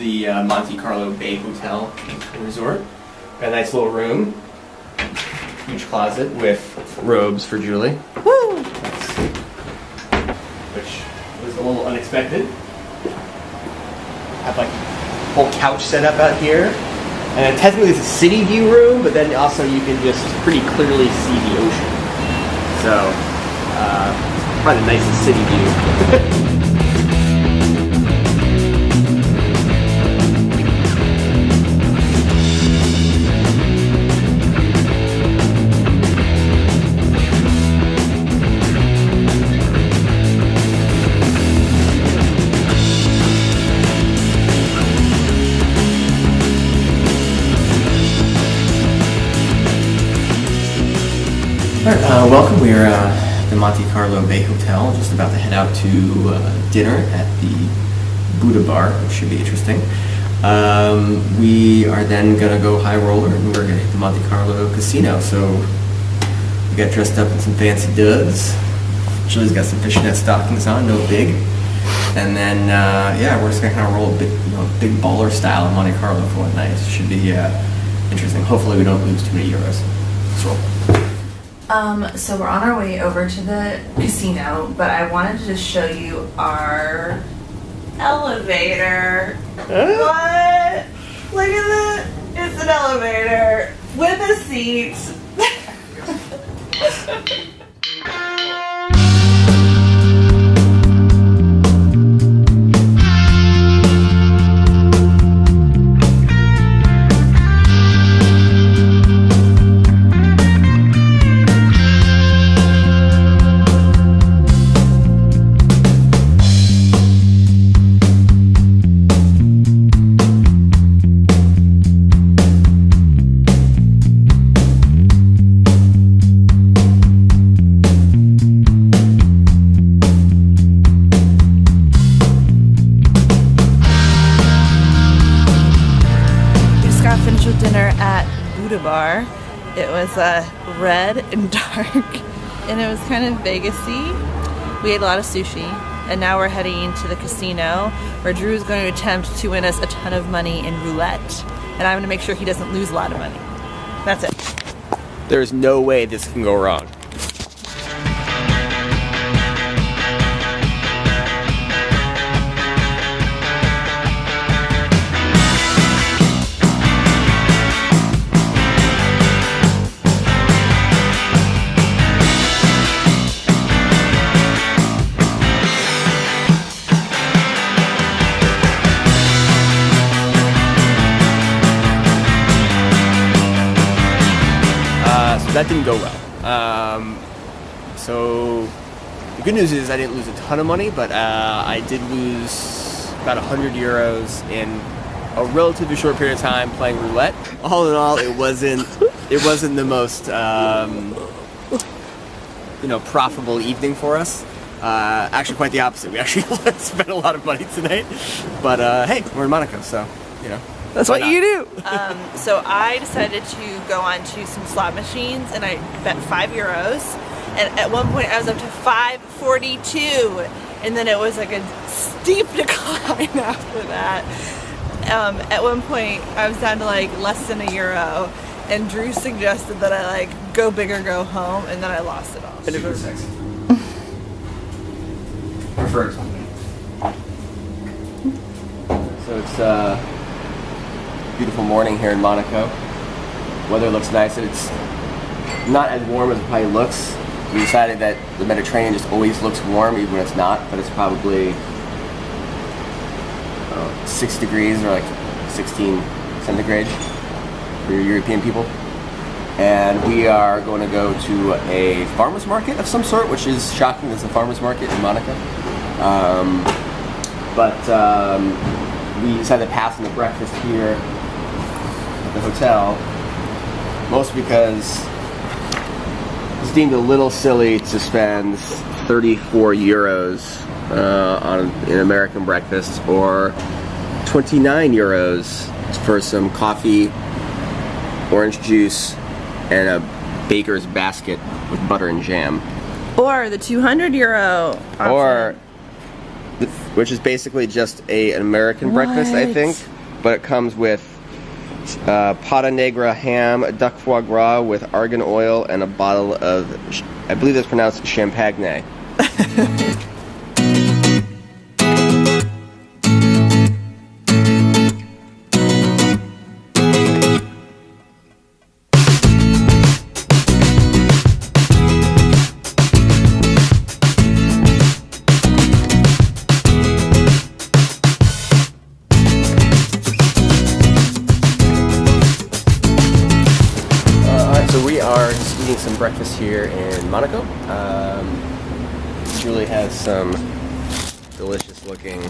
the Monte Carlo Bay Hotel and Resort. Got a nice little room. Huge closet with robes for Julie. Woo! Which was a little unexpected. Have like a whole couch set up out here. And then technically it's a city view room, but then also you can just pretty clearly see the ocean. So, probably the nicest city view. Welcome. We're at the Monte Carlo Bay Hotel, just about to head out to dinner at the Buddha Bar, which should be interesting. We are then going to go high roller and we're going to hit the Monte Carlo casino. So we got dressed up in some fancy duds. Julie's got some fishnet stockings on, no big. And then, yeah, we're just going to kind of roll a big, big baller style in Monte Carlo for one night. Should be interesting. Hopefully we don't lose too many euros. Let's roll. So we're on our way over to the casino, but I wanted to just show you our elevator. What? Look at that. It's an elevator with a seat. Dinner at Buddha Bar. It was red and dark, and it was kind of Vegas-y. We ate a lot of sushi, and now we're heading to the casino where Drew is going to attempt to win us a ton of money in roulette, and I'm going to make sure he doesn't lose a lot of money. That's it. There's no way this can go wrong. That didn't go well. So the good news is I didn't lose a ton of money, but I did lose about 100 euros in a relatively short period of time playing roulette. All in all, it wasn't the most profitable evening for us. Actually, quite the opposite. We actually spent a lot of money tonight. But hey, we're in Monaco, so that's what you do. So I decided to go on to some slot machines, and I bet 5 euros. And at one point I was up to 5.42, and then it was like a steep decline after that. At one point I was down to like less than €1, and Drew suggested that I like go big or go home, and then I lost it all. Super sexy. Preferred. So it's beautiful morning here in Monaco. Weather looks nice, and it's not as warm as it probably looks. We decided that the Mediterranean just always looks warm even when it's not, but it's probably 6 degrees or like 16 centigrade for European people. And we are going to go to a farmer's market of some sort, which is shocking. There's a farmer's market in Monaco. We decided to pass on the breakfast here at the hotel, mostly because it's deemed a little silly to spend 34 euros on an American breakfast, or 29 euros for some coffee, orange juice, and a baker's basket with butter and jam. Or the €200 option. Or which is basically just an American breakfast, I think. But it comes with pata negra ham, duck foie gras with argan oil, and a bottle of, I believe it's pronounced champagne. So we are just eating some breakfast here in Monaco. Julie has some delicious looking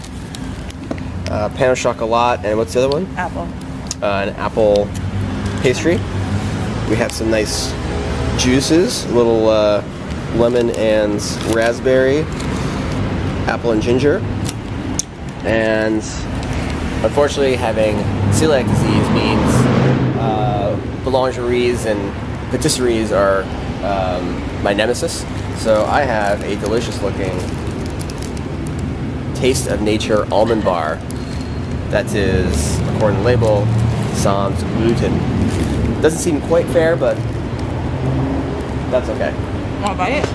pain au chocolat, and what's the other one? Apple. An apple pastry. We have some nice juices, a little lemon and raspberry, apple and ginger. And unfortunately, having celiac disease means boulangeries and patisseries are my nemesis. So I have a delicious looking Taste of Nature almond bar that is, according to the label, sans gluten. Doesn't seem quite fair, but that's okay. Want to buy it?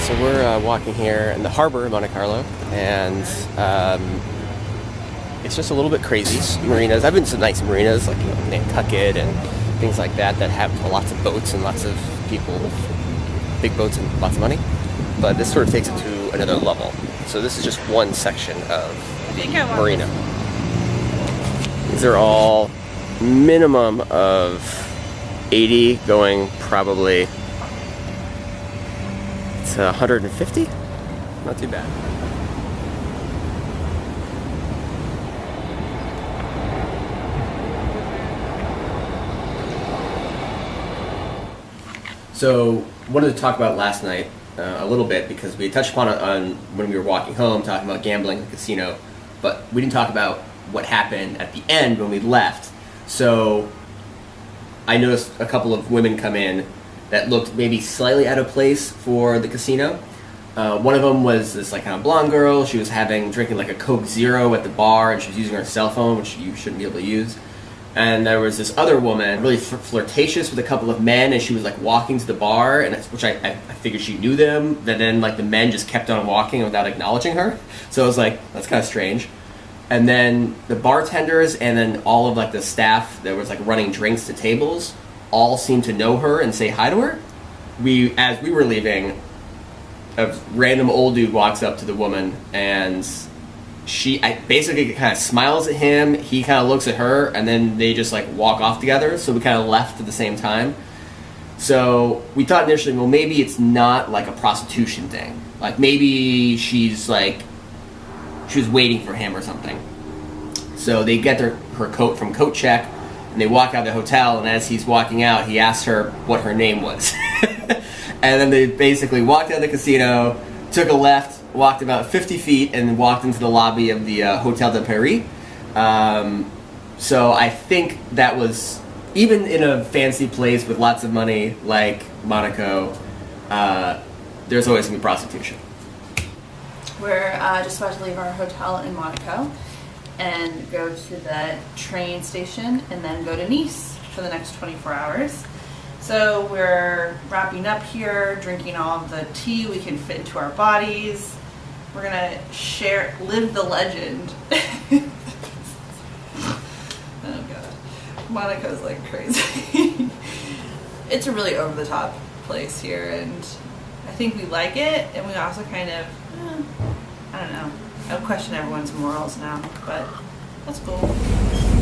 So we're walking here in the harbor of Monte Carlo, and it's just a little bit crazy. Marinas. I've been to some nice marinas like Nantucket and things like that have lots of boats and lots of people with big boats and lots of money. But this sort of takes it to another level. So this is just one section of marina. These are all minimum of 80, going probably to 150. Not too bad. So, wanted to talk about last night a little bit because we touched upon it on when we were walking home, talking about gambling in the casino, but we didn't talk about what happened at the end when we left. So, I noticed a couple of women come in that looked maybe slightly out of place for the casino. One of them was this like kind of blonde girl. She was drinking like a Coke Zero at the bar, and she was using her cell phone, which you shouldn't be able to use. And there was this other woman, really flirtatious with a couple of men, and she was like walking to the bar, and which I figured she knew them. But then like the men just kept on walking without acknowledging her. So I was like, that's kind of strange. And then the bartenders and then all of like the staff that was like running drinks to tables all seemed to know her and say hi to her. As we were leaving, a random old dude walks up to the woman, and she basically kind of smiles at him. He kind of looks at her, and then they just like walk off together. So we kind of left at the same time. So we thought initially, well, maybe it's not like a prostitution thing. Like maybe she was waiting for him or something. So they get her coat from Coat Check, and they walk out of the hotel, and as he's walking out, he asks her what her name was. And then they basically walked out of the casino, took a left, walked about 50 feet, and walked into the lobby of the Hotel de Paris. So I think that was, even in a fancy place with lots of money like Monaco, there's always going to be prostitution. We're just about to leave our hotel in Monaco and go to the train station and then go to Nice for the next 24 hours. So we're wrapping up here, drinking all of the tea we can fit into our bodies. We're gonna live the legend. Oh god, Monaco's like crazy. it's a really over the top place here, and I think we like it, and we also kind of, I don't know. I question everyone's morals now, but that's cool.